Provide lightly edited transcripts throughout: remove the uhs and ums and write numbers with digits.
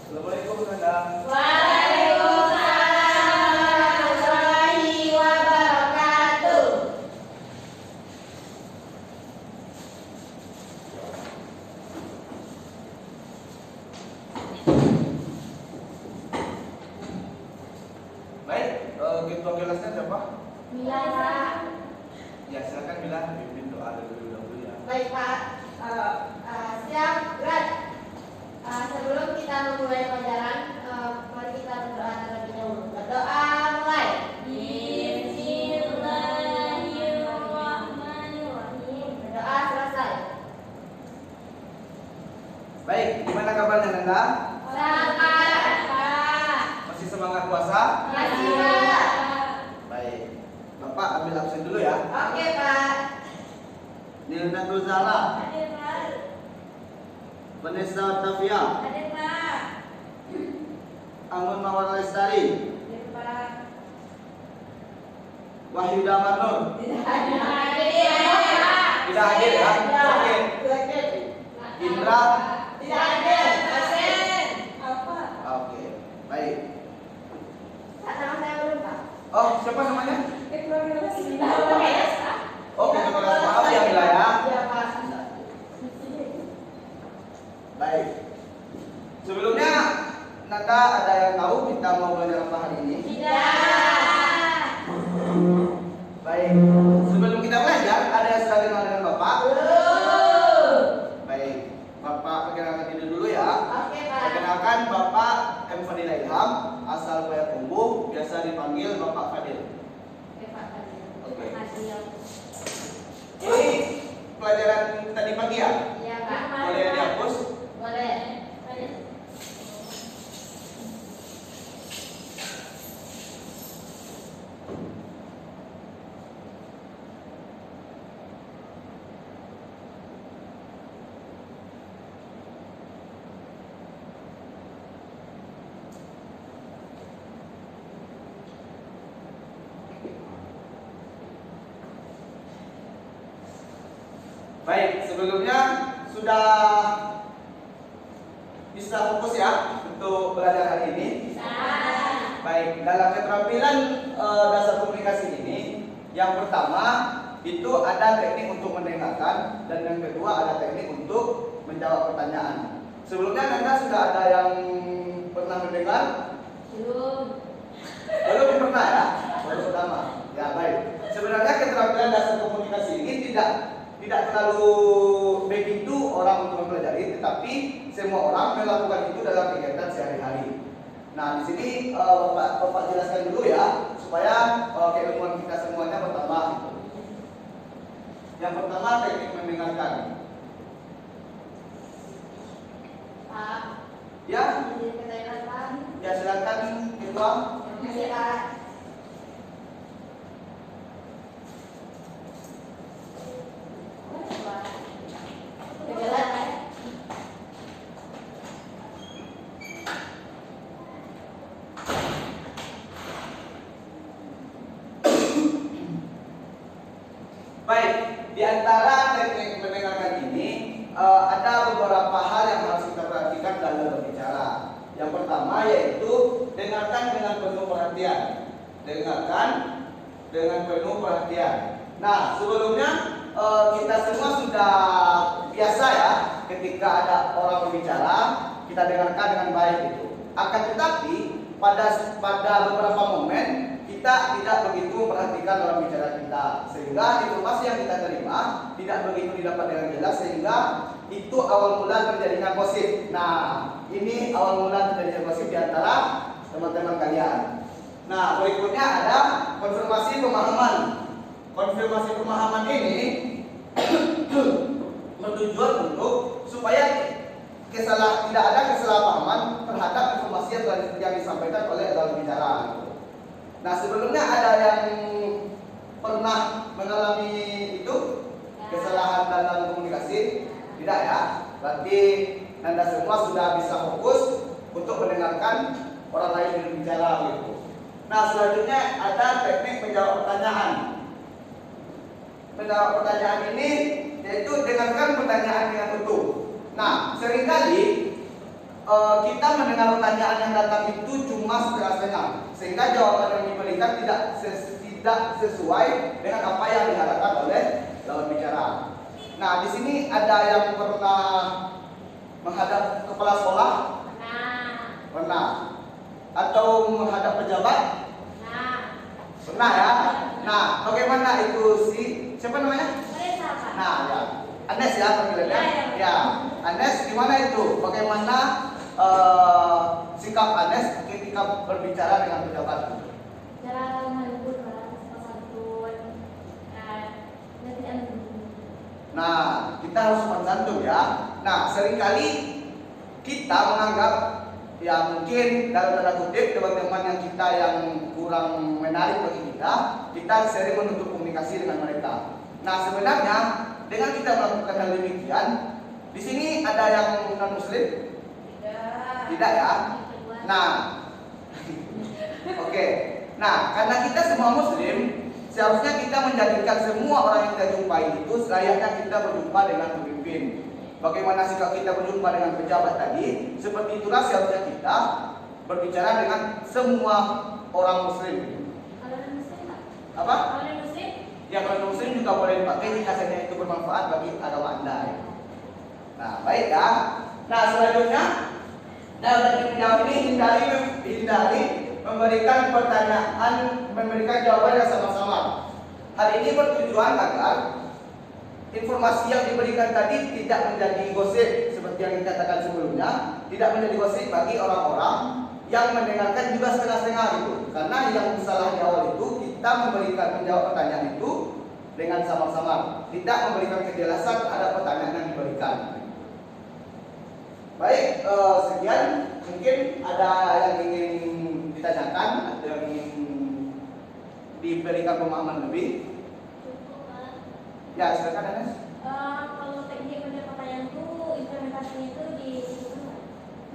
Assalamualaikum Nanda. Waalaikumsalam warahmatullahi wabarakatuh. Baik, ketua kelasnya siapa? Mila, Pak. Ya, silakan Mila, pimpin doa terlebih dahulu ya. Baik, Pak. Siap, gerak. Sebelum kita memulai pelajaran, mari kita berdoa terlebih dahulu. Berdoa mulai. Bismillahirrahmanirrahim. Berdoa selesai. Baik, gimana kabarnya Nanda? Selamat, Pak. Masih semangat puasa? Masih, Pak. Baik, Bapak ambil absen dulu ya. Oke, Pak. Nilnatul Zahra, Hadir, Pak. Vanessa Tafia, Hadir, Pak. Anggun Mawar Lestari, Hadir, Pak. Wahyu Damanur. Tidak hadir, Pak. Tidak hadir ya? Oke. Indra. Tidak hadir. Absen. Apa? Oke, baik. Pak, nama saya belum, Pak. Oh, siapa namanya? Oke, Oh, ketua kelas, maaf ya Mila ya. ya, Pak. Baik. Sebelumnya Nanda ada yang tahu kita mau belajar apa hari ini? Tidak. Baik. Sebelum kita belajar, ada yang sudah kenal dengan Bapak? Belum. Baik. Bapak perkenalkan diri dulu ya. Oke, Pak. Perkenalkan Bapak M. Fadil Ilham, asal Payakumbuh, biasa dipanggil Bapak Fadil. Oke, Pak. Oke. Terima kasih. Ini pelajaran tadi pagi ya? Iya, Pak. Boleh dihapus? Boleh. Baik, sebelumnya sudah bisa fokus ya untuk belajar hari ini? Bisa. Baik, dalam keterampilan dasar komunikasi ini, yang pertama itu ada teknik untuk mendengarkan dan yang kedua ada teknik untuk menjawab pertanyaan. Sebelumnya Nanda sudah ada yang pernah mendengar? Belum. Belum pernah ya? Baru pertama. Ya baik. Sebenarnya keterampilan dasar komunikasi ini tidak terlalu begitu orang untuk mempelajari, tetapi semua orang melakukan itu dalam kegiatan sehari-hari. Nah, di sini Bapak jelaskan dulu ya, supaya keilmuan kita semuanya bertambah. Yang pertama teknik mendengarkan. Pak. Ya, Izin ke toilet, Pak. ya silakan ketua. Terima kasih, Pak. Ke toilet, Pak. Baik, di antara teknik mendengarkan ini ada beberapa hal yang harus kita perhatikan dalam berbicara. Yang pertama yaitu dengarkan dengan penuh perhatian. Dengarkan dengan penuh perhatian. Nah, sebelumnya kita semua sudah biasa ya ketika ada orang berbicara, kita dengarkan dengan baik itu. Akan tetapi pada beberapa momen kita tidak begitu memperhatikan orang bicara kita, sehingga informasi yang kita terima tidak begitu didapat dengan jelas, sehingga itu awal mula terjadinya gosip. Nah, ini awal mula terjadinya gosip di antara teman-teman kalian. Nah, berikutnya ada konfirmasi pemahaman. Konfirmasi pemahaman ini bertujuan untuk supaya tidak ada kesalahpahaman terhadap informasi yang disampaikan oleh lawan bicara. Nah, sebelumnya ada yang pernah mengalami itu kesalahan dalam komunikasi? Tidak ya? Berarti Anda semua sudah bisa fokus untuk mendengarkan orang lain berbicara gitu. Nah, selanjutnya ada teknik menjawab pertanyaan. Menjawab pertanyaan ini yaitu dengarkan pertanyaan dengan utuh. Nah, seringkali kita mendengar pertanyaan yang datang itu cuma setengah-setengah, sehingga jawaban yang diberikan tidak sesuai dengan apa yang diharapkan oleh lawan bicara. Nah, di sini ada yang pernah menghadap kepala sekolah? Pernah. Atau menghadap pejabat? Pernah ya. Nah, bagaimana itu siapa namanya? Nah, ya. Anes ya panggilannya. Ya. Anes gimana itu? Bagaimana sikap Anes ketika berbicara dengan pejabat? Cara melembut santun. Nah, kita harus sopan santun ya. Nah, seringkali kita menganggap ya mungkin dalam tanda kutip teman-teman yang kita yang kurang menarik bagi kita sering menutup komunikasi dengan mereka. Nah, sebenarnya dengan kita melakukan hal demikian, di sini ada yang non muslim? Tidak ya. Nah, oke. Nah, karena kita semua muslim, seharusnya kita menjadikan semua orang yang kita jumpai itu selayaknya kita berjumpa dengan pemimpin. Bagaimana sikap kita berjumpa dengan pejabat tadi, seperti itulah seharusnya kita berbicara dengan semua orang muslim. Kalau muslim Apa? Kalau muslim? Ya, kalau muslim juga boleh dipakai jika saja itu bermanfaat bagi agama Anda. Nah, baik ya. Nah, selanjutnya dalam menjawab ini hindari memberikan pertanyaan, memberikan jawaban yang sama-sama. Hal ini bertujuan agar informasi yang diberikan tadi tidak menjadi gosip seperti yang dikatakan sebelumnya, tidak menjadi gosip bagi orang-orang yang mendengarkan juga setengah-setengah itu. Karena yang salah di awal itu kita menjawab pertanyaan itu dengan sama-sama, tidak memberikan kejelasan terhadap pertanyaan yang diberikan. Baik, sekian. Mungkin ada yang ingin ditanyakan, ada yang ingin diberikan pemahaman lebih. Ya, silakan Anes. Kalau teknik menjawab pertanyaan itu implementasinya itu di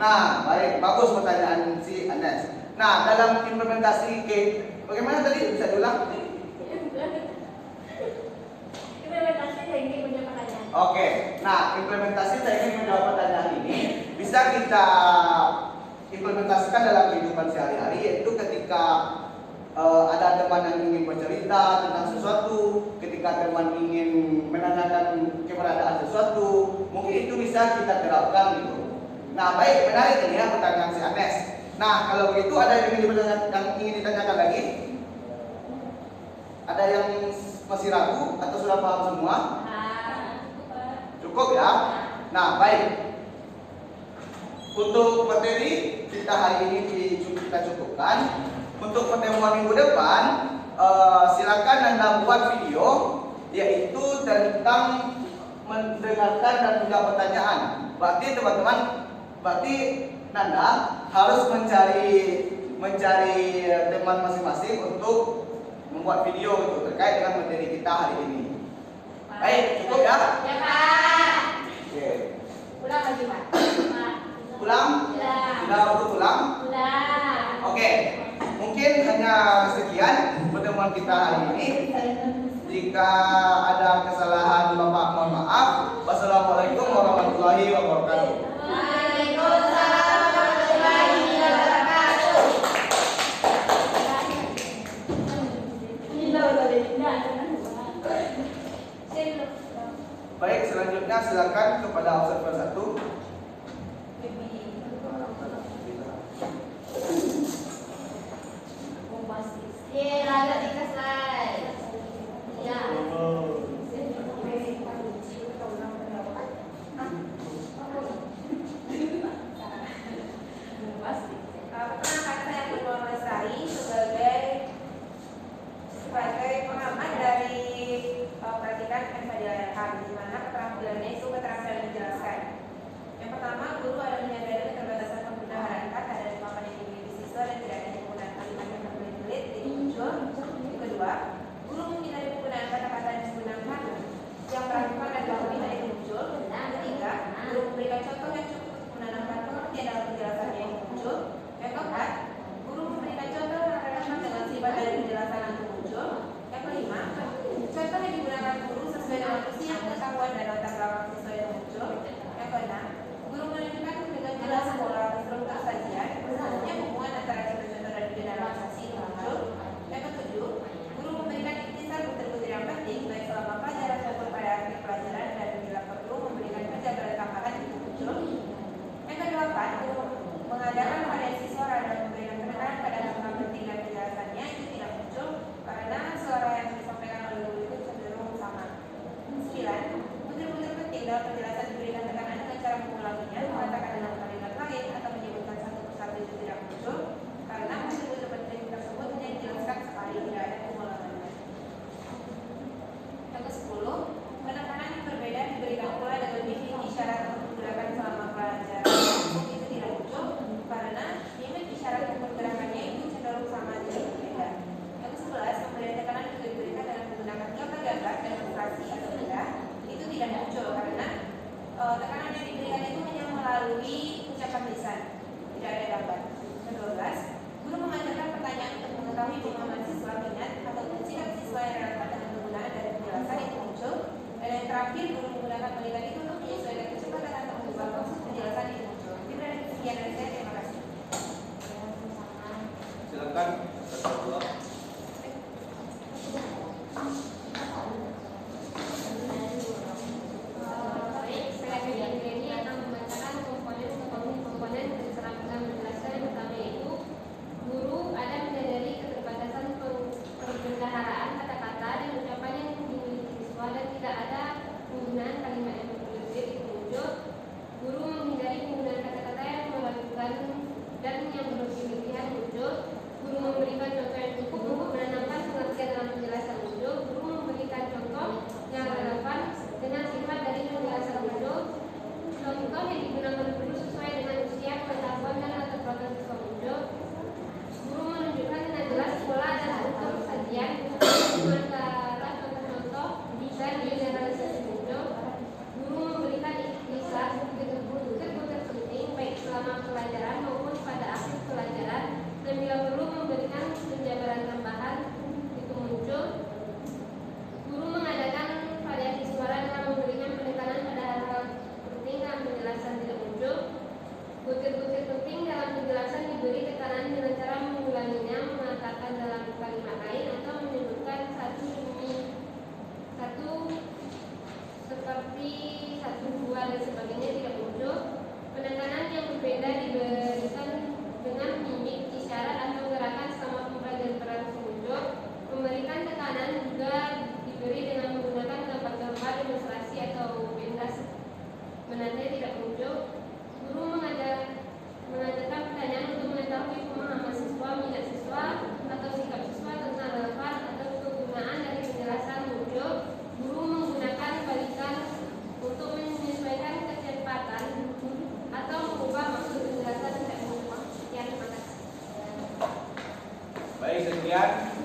Nah, baik, bagus pertanyaan si Anes. Nah, dalam implementasi bagaimana tadi bisa diulang? implementasi teknik menjawab pertanyaan. Oke, nah implementasi teknik menjawab pertanyaan ini bisa kita implementasikan dalam kehidupan sehari-hari, yaitu ketika ada teman yang ingin bercerita tentang sesuatu, ketika teman ingin menanyakan keberadaan sesuatu, mungkin itu bisa kita terapkan gitu. Nah, baik, menarik ini ya pertanyaan si Anes. Nah, kalau begitu ada yang ingin ditanyakan lagi? Ada yang masih ragu atau sudah paham semua? Cukup ya? Nah, baik. Untuk materi kita hari ini kita cukupkan. Untuk pertemuan minggu depan, silakan Anda buat video, yaitu tentang mendengarkan dan menjawab pertanyaan. Berarti teman-teman, Nanda harus mencari teman masing-masing untuk membuat video itu terkait dengan materi kita hari ini. Baik, cukup ya? Ya, Pak. Oke. Ulang lagi, Pak. Ulang? Sudah untuk ulang? Ulang. Oke. Mungkin hanya sekian pertemuan kita hari ini. Jika ada kesalahan Bapak mohon maaf. Wassalamualaikum warahmatullahi wabarakatuh. Waalaikumsalam warahmatullahi wabarakatuh. Baik, selanjutnya silakan kepada observer 1. Lanjut ke slide. Ya.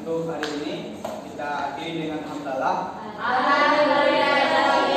untuk hari ini kita akhiri dengan hamdalah. Alhamdulillah.